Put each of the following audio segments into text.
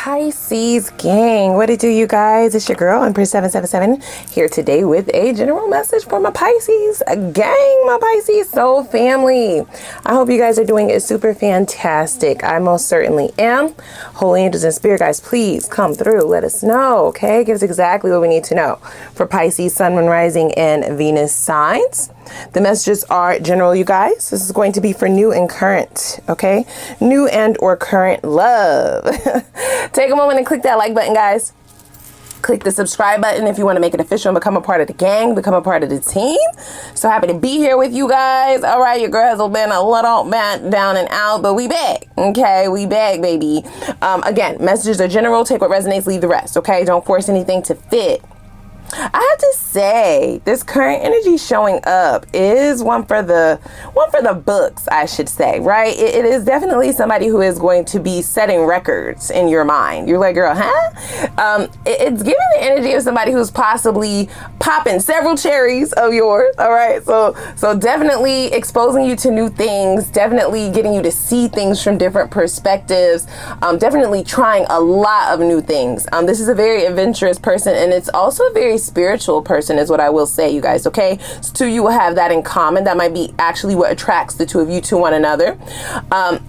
Pisces gang, what it do, you guys? It's your girl Empress 777 here today with a general message for my Pisces gang, my Pisces soul family. I hope you guys are doing super fantastic. I most certainly am. Holy angels and spirit guys, please come through, let us know. Okay, give us exactly what we need to know for Pisces sun, moon, rising, and Venus signs. The messages are general, you guys. This is going to be for new and current, okay? New and or current love. Take a moment and click that like button, guys. Click the subscribe button if you want to make it official and become a part of the gang, become a part of the team. So happy to be here with you guys. All right, your girl has been a little bit down and out, but we back. Okay, we back, baby. Again, messages are general. Take what resonates, leave the rest, okay? Don't force anything to fit. I have to say, this current energy showing up is one for the books, I should say, right? It is definitely somebody who is going to be setting records in your mind. You're like, girl, huh? It's giving the energy of somebody who's possibly popping several cherries of yours. All right, so definitely exposing you to new things, definitely getting you to see things from different perspectives, definitely trying a lot of new things. This is a very adventurous person, and it's also a very spiritual person is what I will say, you guys, okay? So two of you will have that in common. That might be actually what attracts the two of you to one another.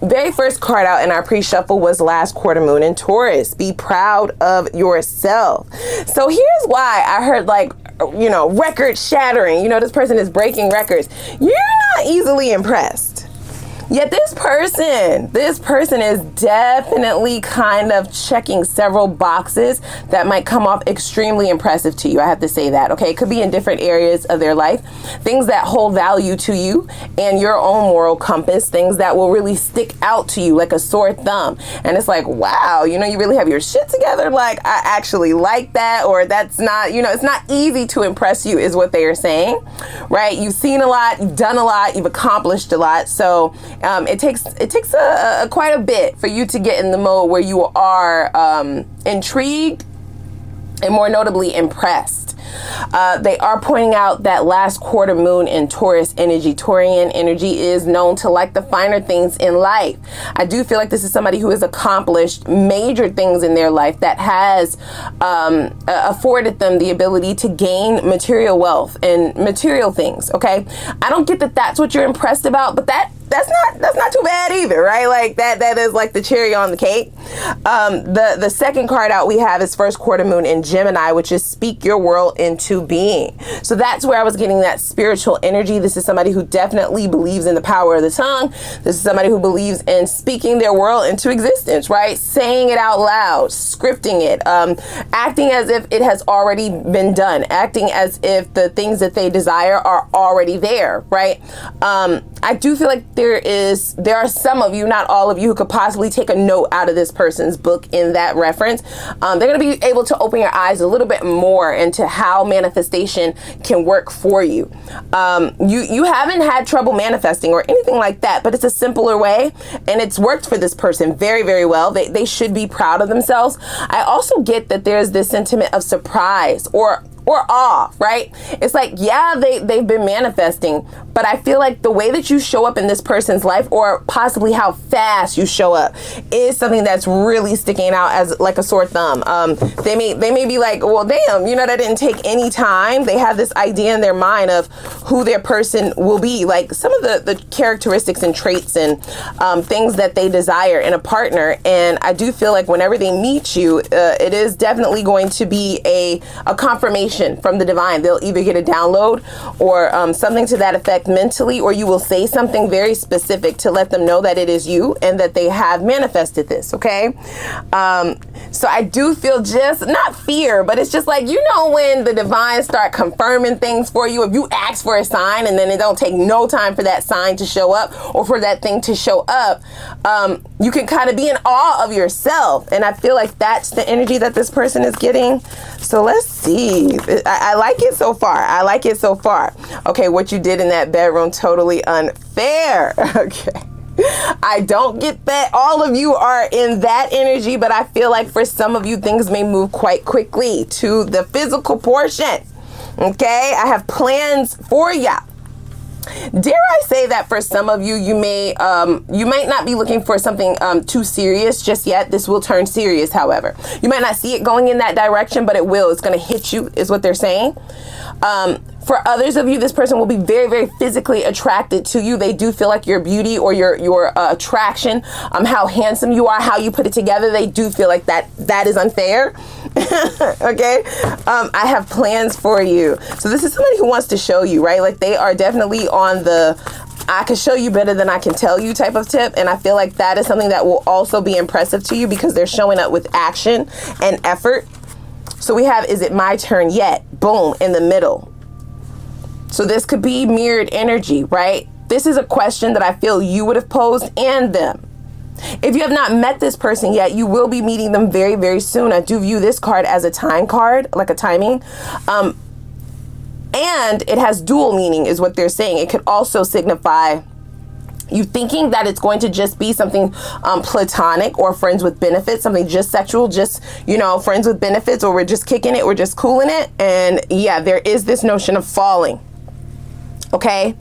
Very first card out in our pre-shuffle was last quarter moon in Taurus. Be proud of yourself. So here's why I heard, like, you know, record shattering. You know, this person is breaking records. You're not easily impressed. Yet this person is definitely kind of checking several boxes that might come off extremely impressive to you. I have to say that, okay? It could be in different areas of their life, things that hold value to you and your own moral compass, things that will really stick out to you like a sore thumb. And it's like, wow, you know, you really have your shit together. Like, I actually like that, or that's not, you know, it's not easy to impress you is what they are saying, right? You've seen a lot, you've done a lot, you've accomplished a lot. So it takes quite a bit for you to get in the mode where you are intrigued and more notably impressed. They are pointing out that last quarter moon in Taurus energy, Taurian energy, is known to like the finer things in life. I do feel like this is somebody who has accomplished major things in their life that has afforded them the ability to gain material wealth and material things, okay? I don't get that that's what you're impressed about, but that's not too bad either, right? Like that is like the cherry on the cake. The second card out we have is first quarter moon in Gemini, which is speak your world into being. So that's where I was getting that spiritual energy. This is somebody who definitely believes in the power of the tongue. This is somebody who believes in speaking their world into existence, right? Saying it out loud, scripting it, acting as if it has already been done, acting as if the things that they desire are already there, right? I do feel like there are some of you, not all of you, who could possibly take a note out of this person's book in that reference. They're going to be able to open your eyes a little bit more into how manifestation can work for you. You haven't had trouble manifesting or anything like that, but it's a simpler way, and it's worked for this person very, very well. They should be proud of themselves. I also get that there's this sentiment of surprise or awe, right? It's like, yeah, they've been manifesting, but I feel like the way that you show up in this person's life, or possibly how fast you show up, is something that's really sticking out as like a sore thumb. They may be like, well, damn, you know, that didn't take any time. They have this idea in their mind of who their person will be, like some of the characteristics and traits and things that they desire in a partner. And I do feel like whenever they meet you, it is definitely going to be a confirmation from the divine. They'll either get a download or something to that effect mentally, or you will say something very specific to let them know that it is you and that they have manifested this, okay? So I do feel just, not fear, but it's just like, you know, when the divine start confirming things for you, if you ask for a sign and then it don't take no time for that sign to show up or for that thing to show up, you can kind of be in awe of yourself. And I feel like that's the energy that this person is getting. So let's see. I like it so far. I like it so far. Okay, what you did in that bedroom, totally unfair. Okay. I don't get that all of you are in that energy, but I feel like for some of you, things may move quite quickly to the physical portion. Okay, I have plans for ya. Dare I say that for some of you, you might not be looking for something too serious just yet. This will turn serious, however. You might not see it going in that direction, but it will. It's going to hit you, is what they're saying. For others of you, this person will be very, very physically attracted to you. They do feel like your beauty or your attraction, how handsome you are, how you put it together. They do feel like that is unfair. Okay. I have plans for you. So this is somebody who wants to show you, right? Like they are definitely on the I can show you better than I can tell you type of tip. And I feel like that is something that will also be impressive to you because they're showing up with action and effort. So we have, is it my turn yet? Boom, in the middle. So this could be mirrored energy, right? This is a question that I feel you would have posed and them. If you have not met this person yet, you will be meeting them very, very soon. I do view this card as a time card, like a timing. And it has dual meaning is what they're saying. It could also signify you thinking that it's going to just be something platonic or friends with benefits, something just sexual, just, friends with benefits, or we're just kicking it, we're just cooling it. And yeah, there is this notion of falling. Okay.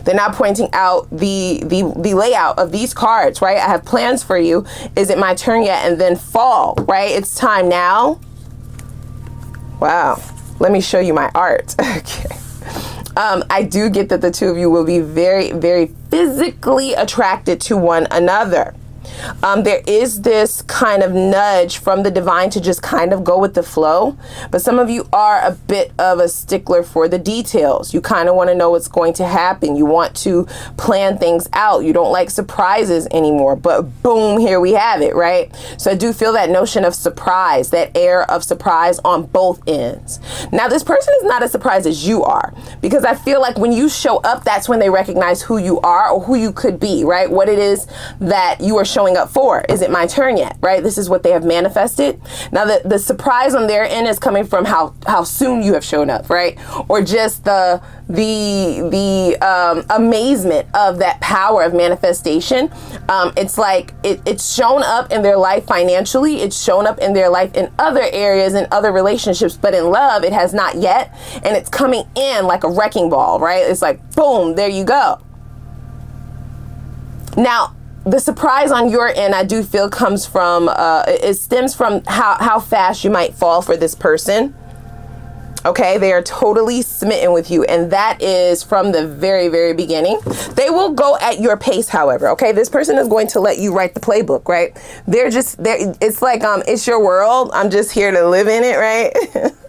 They're now pointing out the layout of these cards, right? I have plans for you. Is it my turn yet? And then fall, right? It's time now. Wow. Let me show you my art. Okay. I do get that the two of you will be very, very physically attracted to one another. There is this kind of nudge from the divine to just kind of go with the flow. But some of you are a bit of a stickler for the details. You kind of want to know what's going to happen. You want to plan things out. You don't like surprises anymore. But boom, here we have it, right? So I do feel that notion of surprise, that air of surprise on both ends. Now, this person is not as surprised as you are, because I feel like when you show up, that's when they recognize who you are or who you could be, right? What it is that you are showing up for. Is it my turn yet? Right? This is what they have manifested. Now the surprise on their end is coming from how soon you have shown up, right? Or just the amazement of that power of manifestation. It's like it's shown up in their life financially. It's shown up in their life in other areas and other relationships, but in love, it has not yet. And it's coming in like a wrecking ball, right? It's like, boom, there you go. Now, the surprise on your end, I do feel comes from, it stems from how fast you might fall for this person. Okay, they are totally smitten with you, and that is from the very, very beginning. They will go at your pace, however. Okay, this person is going to let you write the playbook, right? It's like it's your world. I'm just here to live in it, right?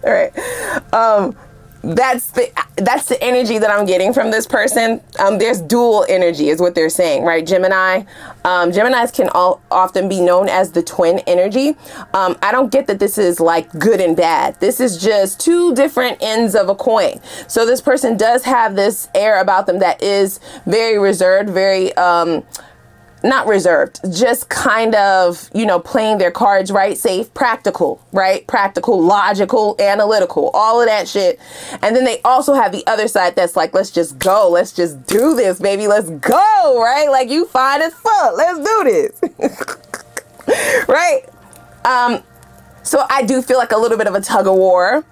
All right. That's the energy that I'm getting from this person. There's dual energy is what they're saying, right? Gemini. Geminis can often be known as the twin energy. I don't get that this is like good and bad. This is just two different ends of a coin. So this person does have this air about them that is very reserved, very, not reserved, just kind of, playing their cards right, safe, practical, right? Practical, logical, analytical, all of that shit. And then they also have the other side that's like, let's just go. Let's just do this, baby. Let's go, right? Like, you fine as fuck. Let's do this. Right? So I do feel like a little bit of a tug of war,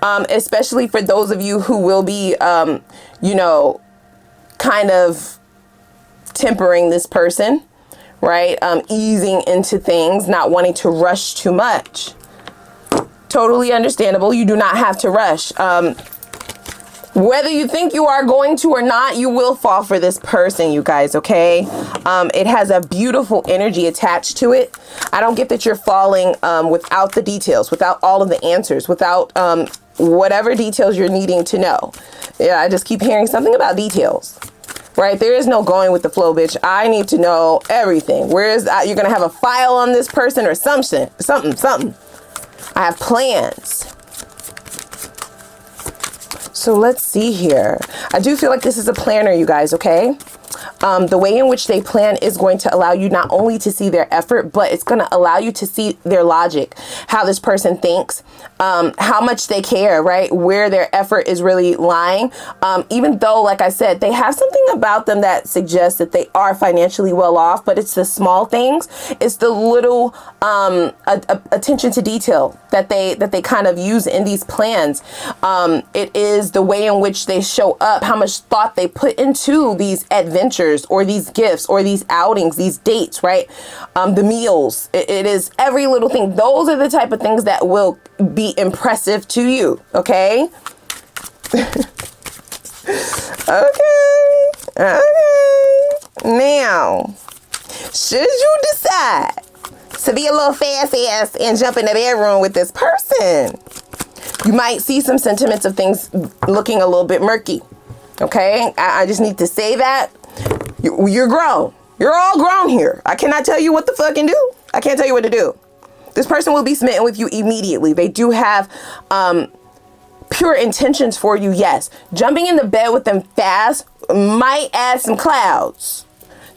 especially for those of you who will be, kind of tempering this person, right? Easing into things, not wanting to rush too much. Totally understandable. You do not have to rush. Whether you think you are going to or not, you will fall for this person, you guys, okay? It has a beautiful energy attached to it. I don't get that you're falling without the details, without all of the answers, without whatever details you're needing to know. Yeah, I just keep hearing something about details. Right? There is no going with the flow, bitch. I need to know everything. You're going to have a file on this person or something. I have plans. So let's see here. I do feel like this is a planner, you guys, okay? The way in which they plan is going to allow you not only to see their effort, but it's going to allow you to see their logic, how this person thinks, how much they care, right? Where their effort is really lying. Even though, like I said, they have something about them that suggests that they are financially well off, but it's the small things. It's the little attention to detail that they kind of use in these plans. It is the way in which they show up, how much thought they put into these adventures or these gifts or these outings, these dates, right? The meals. It is every little thing. Those are the type of things that will be impressive to you. Okay. Okay. Now, should you decide to be a little fast ass and jump in the bedroom with this person, you might see some sentiments of things looking a little bit murky. Okay, I just need to say that. You're grown. You're all grown here. I cannot tell you what the fucking do. I can't tell you what to do. This person will be smitten with you immediately. They do have pure intentions for you, yes. Jumping in the bed with them fast might add some clouds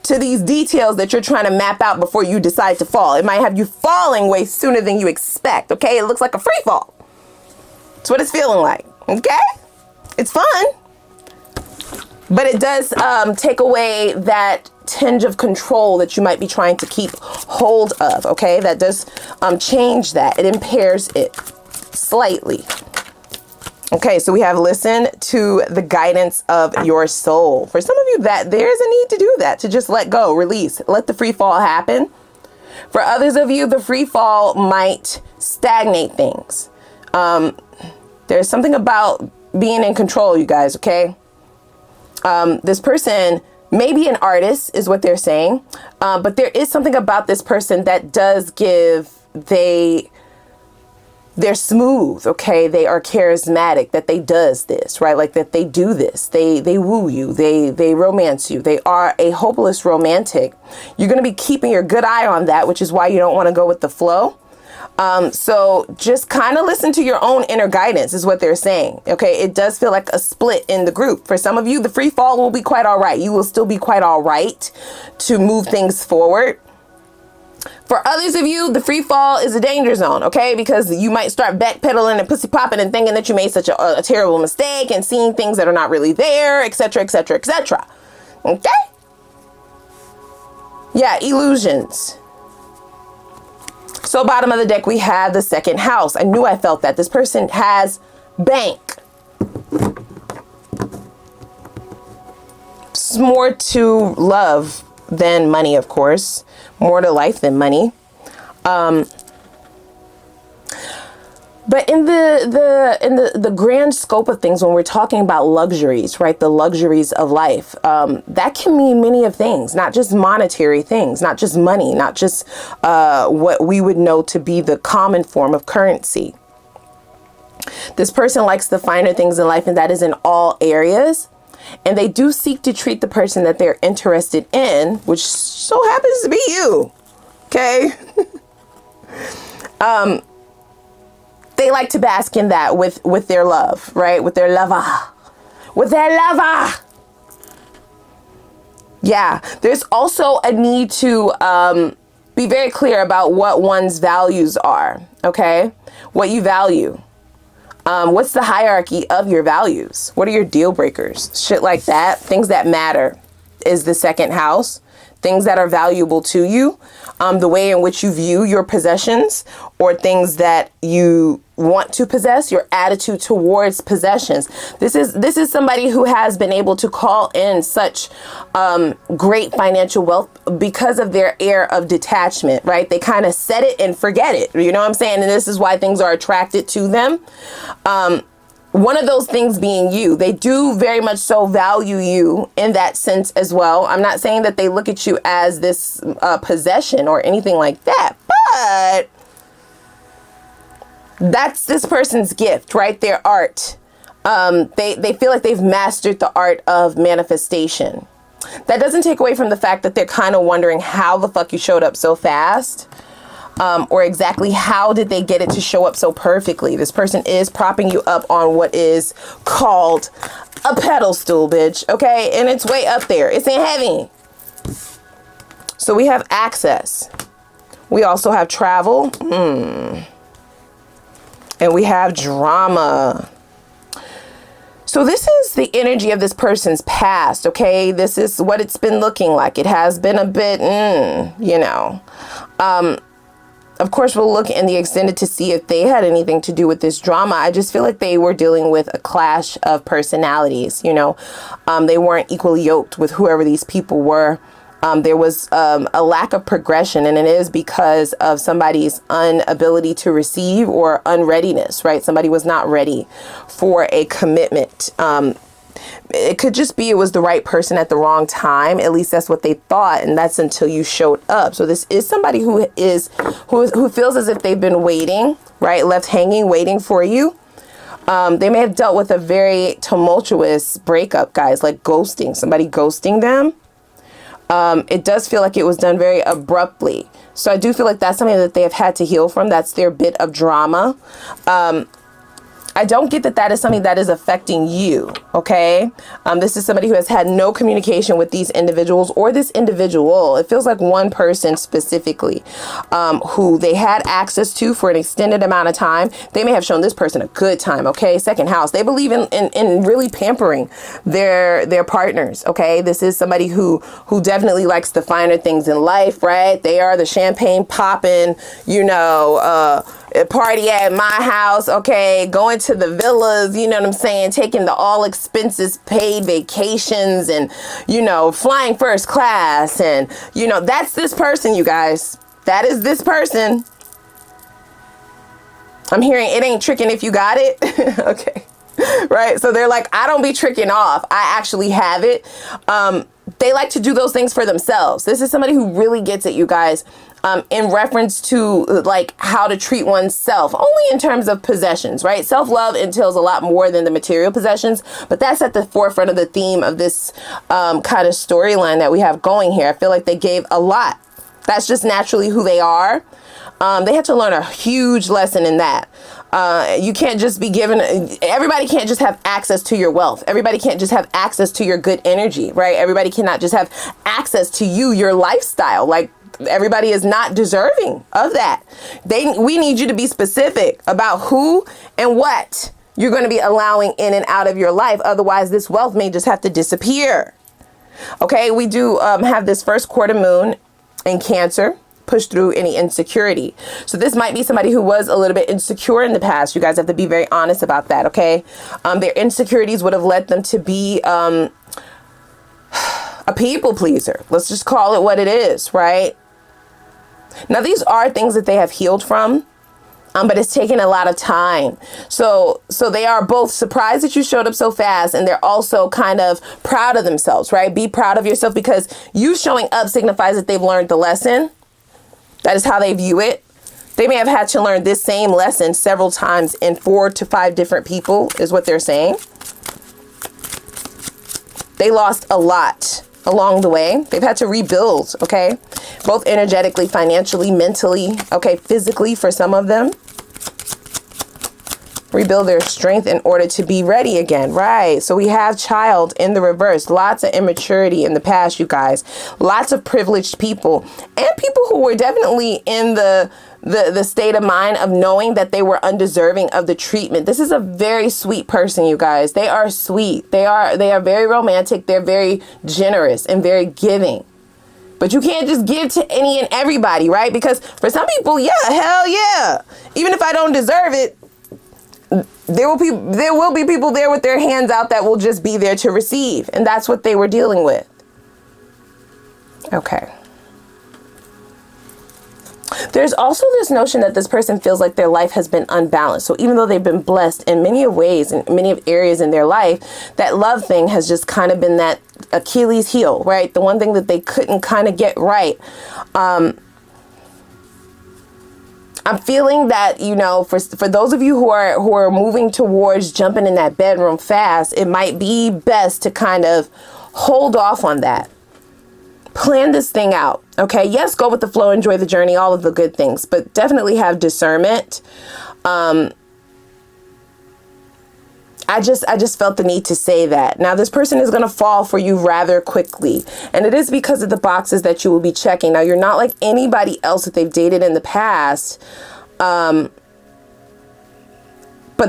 to these details that you're trying to map out before you decide to fall. It might have you falling way sooner than you expect, okay? It looks like a free fall. That's what it's feeling like, okay? It's fun. But it does take away that tinge of control that you might be trying to keep hold of, okay? That does change that. It impairs it slightly. Okay, so we have listen to the guidance of your soul. For some of you, that there's a need to do that, to just let go, release, let the free fall happen. For others of you, the free fall might stagnate things. There's something about being in control, you guys, okay? This person may be an artist, is what they're saying. But there is something about this person that does give, they're smooth, okay? They are charismatic, that they does this, right? Like that they do this. They woo you. They romance you. They are a hopeless romantic. You're going to be keeping your good eye on that, which is why you don't want to go with the flow. So just kind of listen to your own inner guidance is what they're saying. Okay. It does feel like a split in the group. For some of you, the free fall will be quite all right. You will still be quite all right to move things forward. For others of you, the free fall is a danger zone, okay? Because you might start backpedaling and pussy popping and thinking that you made such a terrible mistake and seeing things that are not really there, etc., etc., etc. Okay? Yeah, illusions. So bottom of the deck, we have the second house. I knew I felt that. This person has bank. It's more to love than money, of course. More to life than money. But in the grand scope of things, when we're talking about luxuries, right? The luxuries of life, that can mean many of things, not just monetary things, not just money, not just what we would know to be the common form of currency. This person likes the finer things in life, and that is in all areas. And they do seek to treat the person that they're interested in, which so happens to be you. Okay. They like to bask in that with their love, right? With their lover. With their lover. Yeah. There's also a need to be very clear about what one's values are. Okay. What you value. What's the hierarchy of your values? What are your deal breakers? Shit like that. Things that matter is the second house. Things that are valuable to you. The way in which you view your possessions or things that you want to possess, your attitude towards possessions. This is somebody who has been able to call in such great financial wealth because of their air of detachment, right? They kind of set it and forget it. You know what I'm saying? And this is why things are attracted to them. One of those things being you. They do very much so value you in that sense as well. I'm not saying that they look at you as this possession or anything like that, but that's this person's gift, right? Their art. They feel like they've mastered the art of manifestation. That doesn't take away from the fact that they're kind of wondering how the fuck you showed up so fast. or exactly how did they get it to show up so perfectly. This person is propping you up on what is called a pedestal, bitch. Okay, and it's way up there. It's in heaven. So we have access. We also have travel. And we have drama. So this is the energy of this person's past, okay? This is what it's been looking like. It has been a bit, you know. Of course, we'll look in the extended to see if they had anything to do with this drama. I just feel like they were dealing with a clash of personalities, you know. They weren't equally yoked with whoever these people were. There was a lack of progression, and it is because of somebody's inability to receive or unreadiness, right? Somebody was not ready for a commitment. It could just be it was the right person at the wrong time. At least that's what they thought, and that's until you showed up. So this is somebody who feels as if they've been waiting, right? Left hanging, waiting for you. They may have dealt with a very tumultuous breakup, guys, like ghosting, somebody ghosting them. It does feel like it was done very abruptly. So I do feel like that's something that they have had to heal from. That's their bit of drama. I don't get that that is something that is affecting you, okay? This is somebody who has had no communication with these individuals or this individual. It feels like one person specifically who they had access to for an extended amount of time. They may have shown this person a good time, okay? Second house. They believe in really pampering their partners, okay? This is somebody who definitely likes the finer things in life, right? They are the champagne popping, you know, party at my house, okay, going to the villas, you know what I'm saying, taking the all expenses paid vacations and, you know, flying first class. And, you know, that's this person, you guys. That is this person. I'm hearing it ain't tricking if you got it. Okay. Right. So they're like, I don't be tricking off. I actually have it. They like to do those things for themselves. This is somebody who really gets it, you guys. In reference to like how to treat oneself, only in terms of possessions, right? Self-love entails a lot more than the material possessions, but that's at the forefront of the theme of this kind of storyline that we have going here. I feel like they gave a lot. That's just naturally who they are. They had to learn a huge lesson in that. You can't just be given, everybody can't just have access to your wealth. Everybody can't just have access to your good energy, right? Everybody cannot just have access to you, your lifestyle. Like, everybody is not deserving of that. We need you to be specific about who and what you're going to be allowing in and out of your life. Otherwise, this wealth may just have to disappear. Okay, we do have this first quarter moon in Cancer. Push through any insecurity. So this might be somebody who was a little bit insecure in the past. You guys have to be very honest about that, okay? Their insecurities would have led them to be a people pleaser. Let's just call it what it is, right? Now, these are things that they have healed from, but it's taken a lot of time. So they are both surprised that you showed up so fast, and they're also kind of proud of themselves, right? Be proud of yourself, because you showing up signifies that they've learned the lesson. That is how they view it. They may have had to learn this same lesson several times in 4 to 5 different people, is what they're saying. They lost a lot along the way. They've had to rebuild, okay? Both energetically, financially, mentally, okay, physically for some of them. Rebuild their strength in order to be ready again, right? So we have child in the reverse. Lots of immaturity in the past, you guys. Lots of privileged people, and people who were definitely in the state of mind of knowing that they were undeserving of the treatment. This is a very sweet person, you guys. They are sweet. They are very romantic. They're very generous and very giving. But you can't just give to any and everybody, right? Because for some people, yeah, hell yeah. Even if I don't deserve it, there will be people there with their hands out that will just be there to receive. And that's what they were dealing with. Okay. There's also this notion that this person feels like their life has been unbalanced. So even though they've been blessed in many ways, in many areas in their life, that love thing has just kind of been that Achilles heel, right? The one thing that they couldn't kind of get right. I'm feeling that, you know, for those of you who are moving towards jumping in that bedroom fast, it might be best to kind of hold off on that. plan this thing out. Okay. Yes, go with the flow, enjoy the journey, all of the good things, but definitely have discernment. I just felt the need to say that. Now, this person is going to fall for you rather quickly. And it is because of the boxes that you will be checking. Now, you're not like anybody else that they've dated in the past. But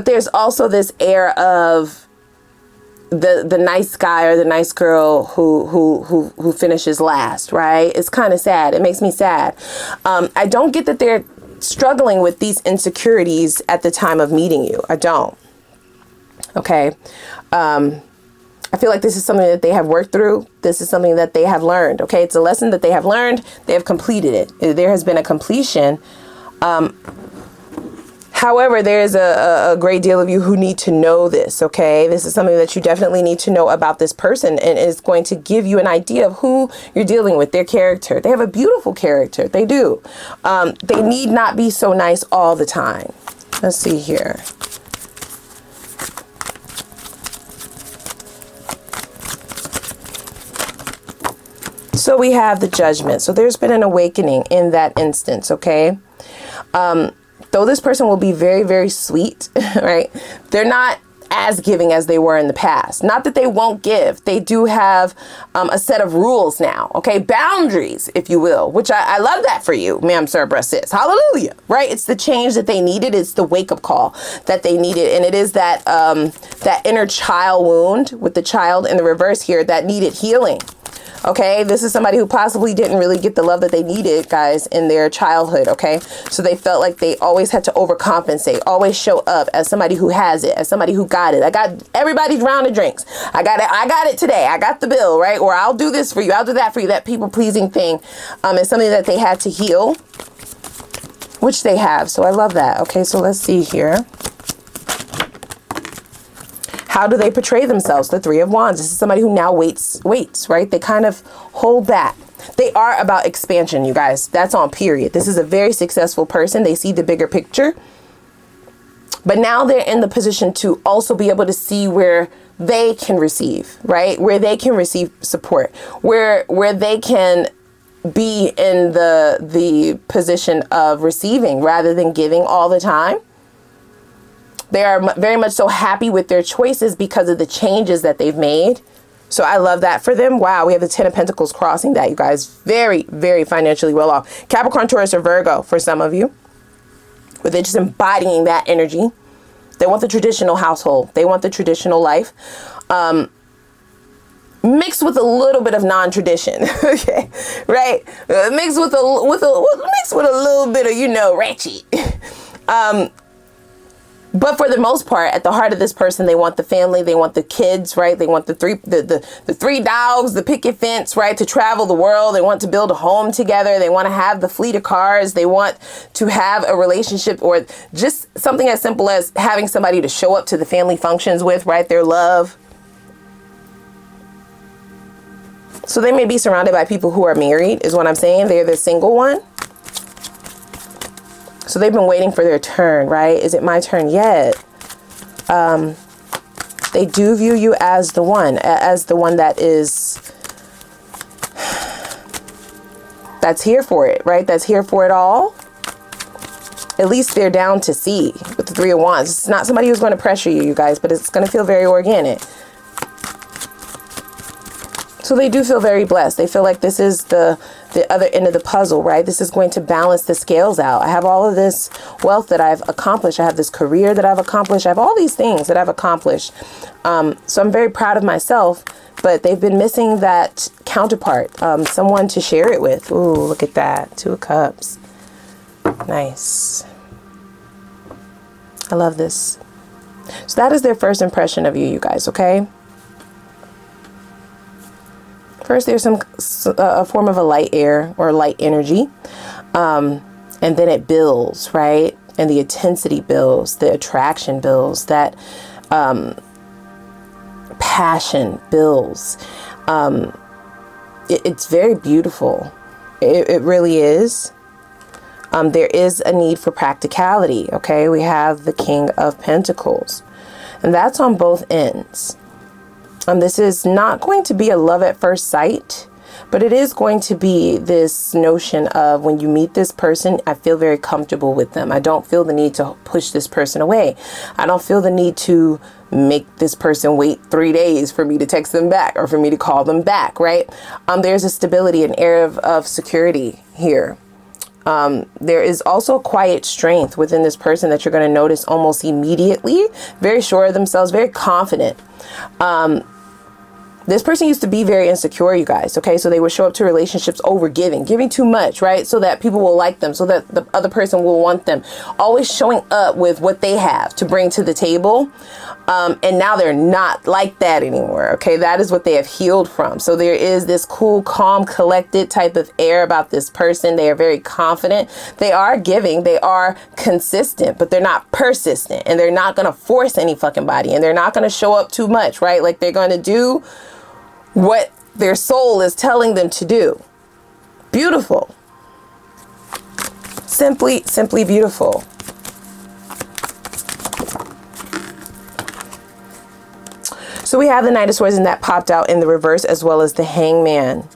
there's also this air of the nice guy or the nice girl who finishes last, right? It's kind of sad. It makes me sad. I don't get that they're struggling with these insecurities at the time of meeting you. I don't. Okay. I feel like this is something that they have worked through. This is something that they have learned. Okay. It's a lesson that they have learned. They have completed it. There has been a completion. However, there is a great deal of you who need to know this. Okay. This is something that you definitely need to know about this person, and it's going to give you an idea of who you're dealing with, their character. They have a beautiful character. They do. They need not be so nice all the time. Let's see here. So we have the Judgment. So there's been an awakening in that instance, okay? Though this person will be very, very sweet, right? They're not as giving as they were in the past. Not that they won't give. They do have a set of rules now, okay? Boundaries, if you will, which I love that for you, ma'am, sir, bruh, sis. Hallelujah, right? It's the change that they needed. It's the wake-up call that they needed. And it is that, that inner child wound with the child in the reverse here that needed healing. Okay, this is somebody who possibly didn't really get the love that they needed, guys, in their childhood. Okay, so they felt like they always had to overcompensate, always show up as somebody who has it, as somebody who got it. I got everybody's round of drinks. I got it today. I got the bill, right? Or I'll do this for you. I'll do that for you. That people pleasing thing is something that they had to heal, which they have. So I love that. Okay, so let's see here. How do they portray themselves? The Three of Wands. This is somebody who now waits, right? They kind of hold back. They are about expansion, you guys. That's on period. This is a very successful person. They see the bigger picture. But now they're in the position to also be able to see where they can receive, right? Where they can receive support, where they can be in the position of receiving rather than giving all the time. They are very much so happy with their choices because of the changes that they've made. So I love that for them. Wow, we have the 10 of Pentacles crossing that, you guys. Very, very financially well off. Capricorn, Taurus, or Virgo for some of you. But they're just embodying that energy. They want the traditional household. They want the traditional life. Mixed with a little bit of non-tradition. Okay, right? Mixed with a little bit of, you know, ratchet. But for the most part, at the heart of this person, they want the family, they want the kids, right? They want the three dogs, the picket fence, right? To travel the world. They want to build a home together. They want to have the fleet of cars. They want to have a relationship, or just something as simple as having somebody to show up to the family functions with, right? Their love. So they may be surrounded by people who are married, is what I'm saying. They're the single one. So they've been waiting for their turn, right? Is it my turn yet? They do view you as the one that is, that's here for it, right? That's here for it all. At least they're down to see with the Three of Wands. It's not somebody who's going to pressure you, you guys, but it's going to feel very organic. So they do feel very blessed. They feel like this is the other end of the puzzle, right? This is going to balance the scales out. I have all of this wealth that I've accomplished. I have this career that I've accomplished. I have all these things that I've accomplished. So I'm very proud of myself, but they've been missing that counterpart, someone to share it with. Ooh, look at that. Two of Cups. Nice. I love this. So that is their first impression of you, you guys, okay? First, there's a form of a light air or light energy. And then it builds, right? And the intensity builds, the attraction builds, that passion builds. It's very beautiful. It really is. There is a need for practicality, okay? We have the King of Pentacles. And that's on both ends. This is not going to be a love at first sight, But it is going to be this notion of when you meet this person, I feel very comfortable with them. I don't feel the need to push this person away. I don't feel the need to make this person wait 3 days for me to text them back or for me to call them back, right? There's a stability, an air of security here. There is also a quiet strength within this person that you're going to notice almost immediately. Very sure of themselves, very confident. This person used to be very insecure, you guys. Okay, so they would show up to relationships over giving too much, right? So that people will like them, so that the other person will want them. Always showing up with what they have to bring to the table. And now they're not like that anymore. Okay, that is what they have healed from. So there is this cool, calm, collected type of air about this person. They are very confident. They are giving. They are consistent, but they're not persistent. And they're not going to force any fucking body. And they're not going to show up too much, right? Like they're going to do what their soul is telling them to do. Beautiful. Simply beautiful. So we have the Knight of Swords, and that popped out in the reverse, as well as the Hangman.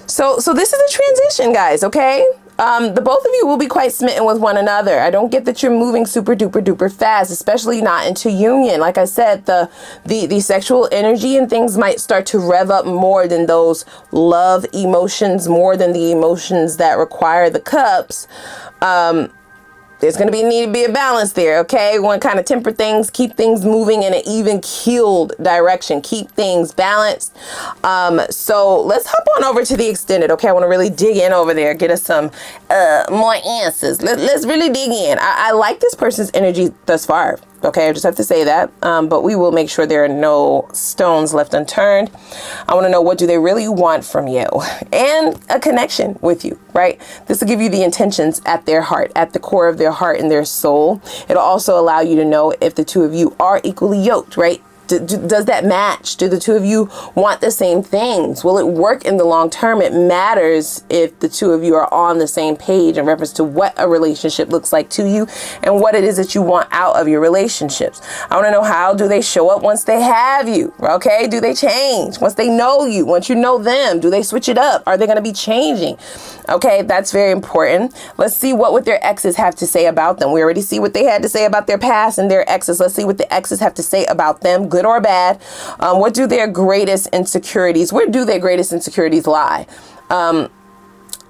So this is a transition, guys, okay? The both of you will be quite smitten with one another. I don't get that you're moving super duper duper fast, especially not into union. Like I said, the sexual energy and things might start to rev up more than those love emotions, more than the emotions that require the cups. There's going to need to be a balance there, okay? We want to kind of temper things, keep things moving in an even keeled direction, keep things balanced. So let's hop on over to the extended, okay? I want to really dig in over there, get us some more answers. Let's really dig in. I like this person's energy thus far. Okay, I just have to say that, but we will make sure there are no stones left unturned. I want to know, what do they really want from you? And a connection with you, right? This will give you the intentions at their heart, at the core of their heart and their soul. It'll also allow you to know if the two of you are equally yoked, right? Does that match? Do the two of you want the same things? Will it work in the long term? It matters if the two of you are on the same page in reference to what a relationship looks like to you and what it is that you want out of your relationships. I want to know, how do they show up once they have you? Okay, do they change once they know you? Once you know them, do they switch it up? Are they going to be changing? Okay, that's very important. Let's see what would their exes have to say about them. We already see what they had to say about their past and their exes. Let's see what the exes have to say about them, good or bad. What do their greatest insecurities, where do their greatest insecurities lie?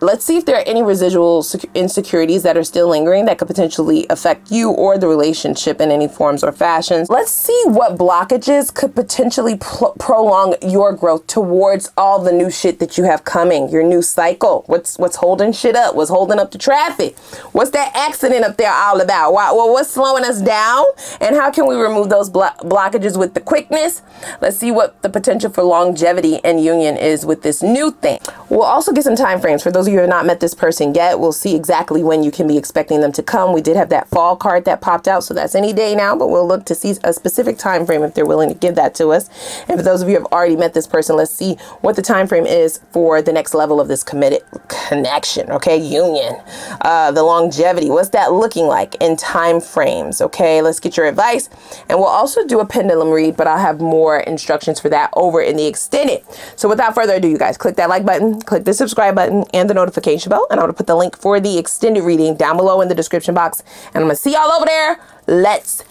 Let's see if there are any residual insecurities that are still lingering that could potentially affect you or the relationship in any forms or fashions. Let's see what blockages could potentially prolong your growth towards all the new shit that you have coming, your new cycle. What's holding shit up? What's holding up the traffic? What's that accident up there all about? What's slowing us down? And how can we remove those blockages with the quickness? Let's see what the potential for longevity and union is with this new thing. We'll also get some time frames for those of you who have not met this person yet. We'll see exactly when you can be expecting them to come. We did have that fall card that popped out, so that's any day now, but we'll look to see a specific time frame if they're willing to give that to us. And for those of you who have already met this person, let's see what the time frame is for the next level of this committed connection, okay? Union, the longevity, what's that looking like in time frames? Okay, let's get your advice. And we'll also do a pendulum read, but I'll have more instructions for that over in the extended. So without further ado, you guys, click that like button, click the subscribe button and the notification bell, and I'm going to put the link for the extended reading down below in the description box, and I'm going to see y'all over there. Let's